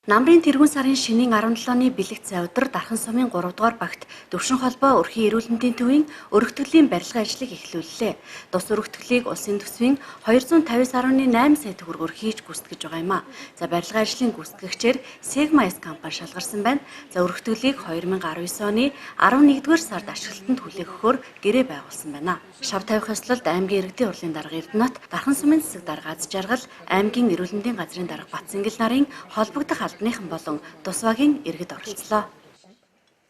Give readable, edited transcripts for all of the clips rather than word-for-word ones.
Намрын тэргүүн сарын шинийн 17-ны бэлэг цай өдөр Дархан сумын 3 дугаар багт Төвшин холбоо өрхийн эрүүл мэндийн төвийн өргөтгөлийн барилгын ажлыг эхлүүллээ. Тус өргөтгөлийг улсын төсвийн 250.8 сая төгрөгөөр хийж гүйцэтгэж байгаа юм а. За барилгын ажлын гүйцэтгэгчээр Sigma S компани шалгарсан байна. За өргөтгөлийг 2019 оны 11-р сард ашиглалтанд хүлээх өгөхөөр гэрээ байгуулсан байна. Шав тавих ёслолд аймгийн иргэдийн хурлын дарга Эрдэнэт, Дархан сумын засаг дарга Аз Жаргал, аймгийн эрүүл мэндийн газрын дарга Батцэнгэл нарын холбогдох албаныхан болон тусвагийн иргэд оролцлоо.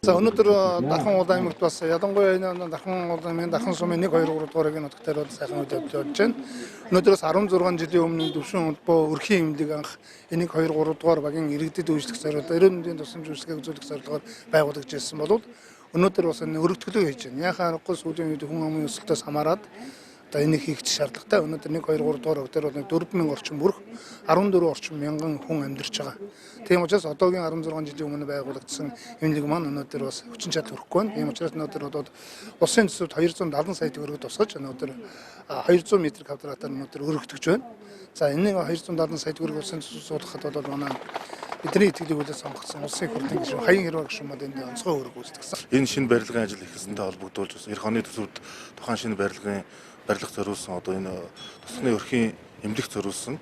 За өнөөдөр Дархан улаан аймагт бас ялангуяа энэ Дархан сумын 1 2 3 дугаарыг нутагтаар бол сайхан үйл явж байна. Өнөөдрөөс 16 жилийн өмнө Төвшин холбоо өрхийн эмнэлэг анх 1 2 3 дугаар багийн иргэдэд үйлчлэх зорилгоор эрүүл мэндийн тусламж үйлчлэгийг үзүүлэх зорилгоор байгуулагдж ирсэн болов өнөөдөр бас энэ өргөтгөлөө хийж байна. Яхаа аргагүй сүүлийн үед хүн амын өсөлтөөс хамаарат одоо энийг хийх шаардлагатай. Өнөөдөр 1 2 3 дугаар өгдөр бол 4000 орчим бүрх 14 орчим мянган хүн амьдарч байгаа. Тийм учраас одоогийн 16 жилийн өмнө байгуулагдсан эмнэлэг маань өнөөдөр бас хүчин чадал өрөхгүй байна. Тийм учраас өнөөдөр бол улсын төсөвт 270 сая төгрөг тусгаж өнөөдөр 200 м квадратаар өнөөдөр өргөтгөж байна. За энэ 270 сая төгрөг улсын төсөвт суулгахад бол манай бидний итгэлийг үлдээ сонгогдсон улсын хурлын гишүүн Хаян Хэрваа гишүүн маань энд онцгой үүрэг гүйцэтгэсэн. Энэ шинэ барилгын ажил эхэлсэнтэй холбогдуулж бас эх оны төсөвт тухайн шинэ барилгын барилга зориулсан одоо энэ тусганы өрхийн эмнэлэг зориулсан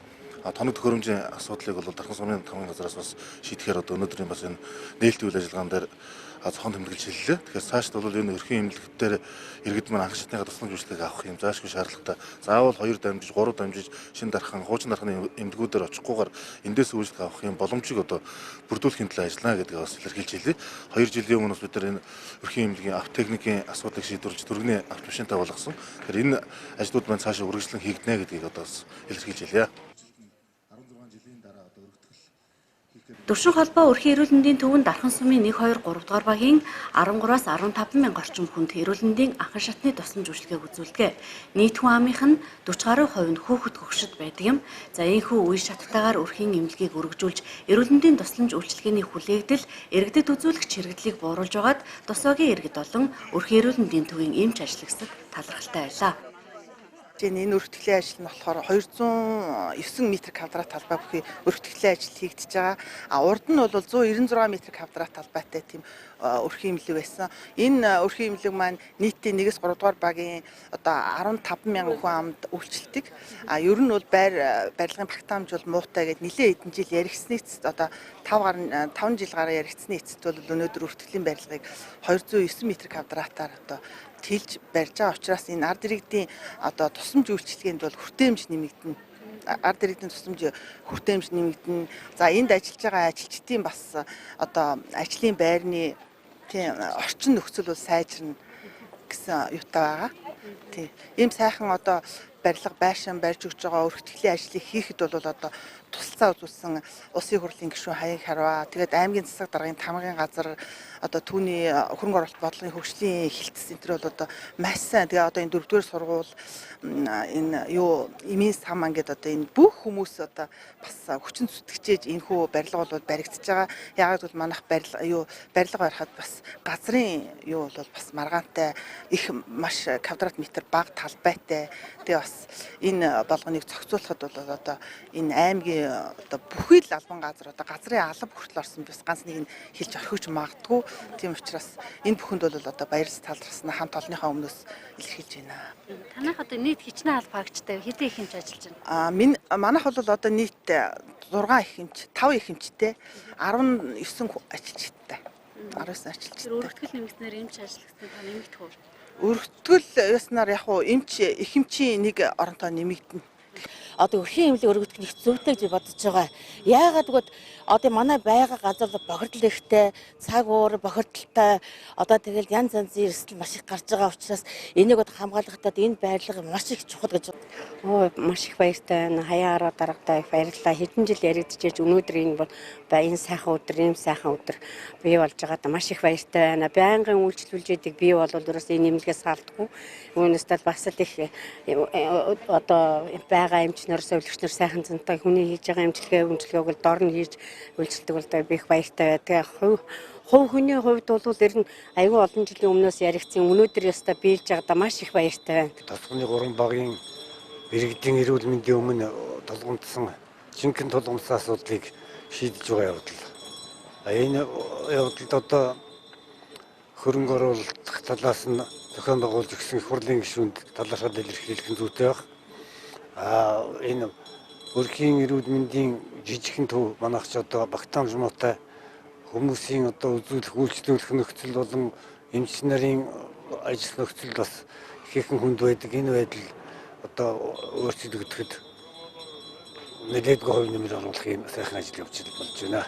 тоног төхөөрөмжийн асуудлыг бол Дархан сумын тамгын газраас бас шийдэхээр одоо өнөөдрийн бас энэ нээлттэй үйл ажиллагаан дээр зохон тэмдэглэж хэллээ. Тэгэхээр цаашд бол энэ өрхийн эмнэлэг дээр иргэд маань анх шатныхаа тусламж үйлчлэгийг авах юм заашгүй шаардлагатай. Заавал 2 дамжиж 3 дамжиж шинэ Дархан хуучин Дарханы эмнэлгүүдээр очихгүйгээр эндээс үйлчлэг авах юм боломжийг одоо бүрдүүлэхийн төлөө ажиллана гэдгийг бас илэрхийлж хэлье. 2 жилийн өмнө бид нар энэ өрхийн эмнэлгийн автотехникийн асуудлыг шийдвэрлэж дөрвний автомашинтай болгосон. Тэгэхээр энэ ажлууд маань цаашаа үргэлжлэн хийгднэ гэдгийг одоо бас илэрхийлж хэлье. Төвшин холбоо өрхийн эрүүл мэндийн төвөнд Дархан сумын 1 2 3 дугаар багийн 13-аас 15 мянга орчим хүнд эрүүл мэндийн анхан шатны тусламж үйлчилгээг үзүүлдэг. Нийт хүн амынх нь 40% нь хүүхэд хөгшөд байдаг юм. За энэхүү үе шаттайгаар өрхийн эмнэлгийг өргөжүүлж эрүүл мэндийн тусламж үйлчилгээний хүлээгдэл иргэдэд үзүүлэх чирэгдлийг бууруулж байгаад тусвагийн иргэд болон өрхийн эрүүл мэндийн төвийн эмч ажлагчдад талархалтай байлаа. Энэ өргөтгөлийн ажил нь болохоор 209 м квадрат талбай бүхий өргөтгөлийн ажил хийгдэж байгаа. Урд нь бол 196 м квадрат талбайтай тийм өрхийн эмнэлэг байсан. Энэ өрхийн эмнэлэг маань нийтдээ 1-3 дугаар багийн одоо 15 мянган хүн амд үйлчилдэг. Ер нь бол барилгын багтаамж бол муутай гэдээ нэлээд хэдэн жил яригдсны эцэст одоо 5 жил гараа яригдсны эцэст бол өнөөдөр өргөтгөлийн барилгыг 209 м квадратаар одоо тэлж барьж байгаа учраас энэ ард иргэдийн одоо тусламж үйлчилгээнд бол хүртээмж нэмэгдэнэ. Ард иргэдийн тусламж хүртээмж нэмэгдэнэ. За энд ажиллаж байгаа ажилчдын бас одоо ажлын байрны тийм орчин нөхцөл бол сайжирна гэсэн юутай байгаа. Тийм. Ийм сайхан одоо барилга байшин барьж өгч байгаа өргөтгөлийн ажлыг хийхэд бол одоо тусалцаа үзүүлсэн улсын хурлын гишүүн Хаян Хэрваа тэгээд аймгийн засаг даргын тамгын газар одоо түүний хөрөнгө оруулалт бодлогын хөгжлийн хилцс энэ төр бол одоо маш сайн тэгээ одоо энэ 4-р сургууль энэ юу эмийн сан маань гэдэг одоо энэ бүх хүмүүс одоо бас хүчин зүтгэжээж энэ хүү барилга бол баригдаж байгаа. Яагаад гэвэл манайх барилга барихад бас газрын юу бол бас маргаантай их маш квадрат метр бага талбайтай тэгээ бас энэ болгоныг зохицуулахад бол одоо энэ аймгийн одоо бүхий л албан газар одоо газрын алба хүртэл орсон бас ганц нэг нь хэлж орхиж магадгүй. Тийм учраас энэ бүхэнд бол одоо баяр талархсан хамт олонныхаа өмнөөс илэрхийлж байна. Танайх одоо нийт хичнээн алба хаагчтай хэдэн их эмч ажиллаж байна? Манайх бол одоо нийт 6 их эмч, 5 их эмчтэй 19 ажилчтай. 19 ажилчтай. Өргөтгөл нэмэгдснээр эмч ажиллагдсан та нэмэгдэх үү? Өргөтгөл яснаар яг уу эмч их эмчийн нэг оронтой нэмэгдэнэ. Одоо өрхийн эмнэлэг өргөдөх их зөвтэй гэж бодож байгаа. Яагаад гэвэл одоо манай байгаа газар бохирдол ихтэй, цаг уур бохирдолтой одоо тэгэл янз янзын эрсдэл маш их гарч байгаа учраас энийг хамгаалахад энэ байрлал маш их чухал гэж. Маш их баяртай байна. Хаяан Хараа даргатай их баярлалаа. Хэдэн жил яригдчихэж өнөөдөр энэ бол энэ сайхан өдөр, ийм сайхан өдөр бий болж байгаад маш их баяртай байна. Байнгын үйлчлүүлж яадаг би бол өөрөөс энэ эмнэлгээс салдаггүй. Үүнээс бас л их одоо байгаа эмчнэр совилогчнор сайхан зэнтэй хүний хийж байгаа эмчилгээг бол дор нь хийж үйлчлдэг бол би их баяртай байдаг. Хувь хүний хувьд бол ер нь аюул олон жилийн өмнөөс яригдсан өнөөдөр ястаа биелж байгаадаа маш их баяртай байна. Тасганы 3 багийн иргэдийн эрүүл мэндийн өмнө тулгамдсан жинхэнэ тулгамдсан асуудлыг шийдэж байгаа явдал Энэ явдлад одоо хөрөнгө оруулах талаас нь зохион байгуулж өгсөн их хурлын гишүүнд талархал илэрхийлэх нь зүйтэй байх. Энэ өрхийн эрүүл мэндийн жижигхэн төв манайх ч одоо багтаамжмуутай хүмүүсийн одоо үзүүлэх үйлчлүүлэх нөхцөл болон эмч нарын ажил нөхцөл бас ихэнх хүнд байдаг. Энэ байдал одоо өөрчлөгдөхэд нэлээдгүй хувь нэмэр оруулах юм сайхан ажил явж болж байна.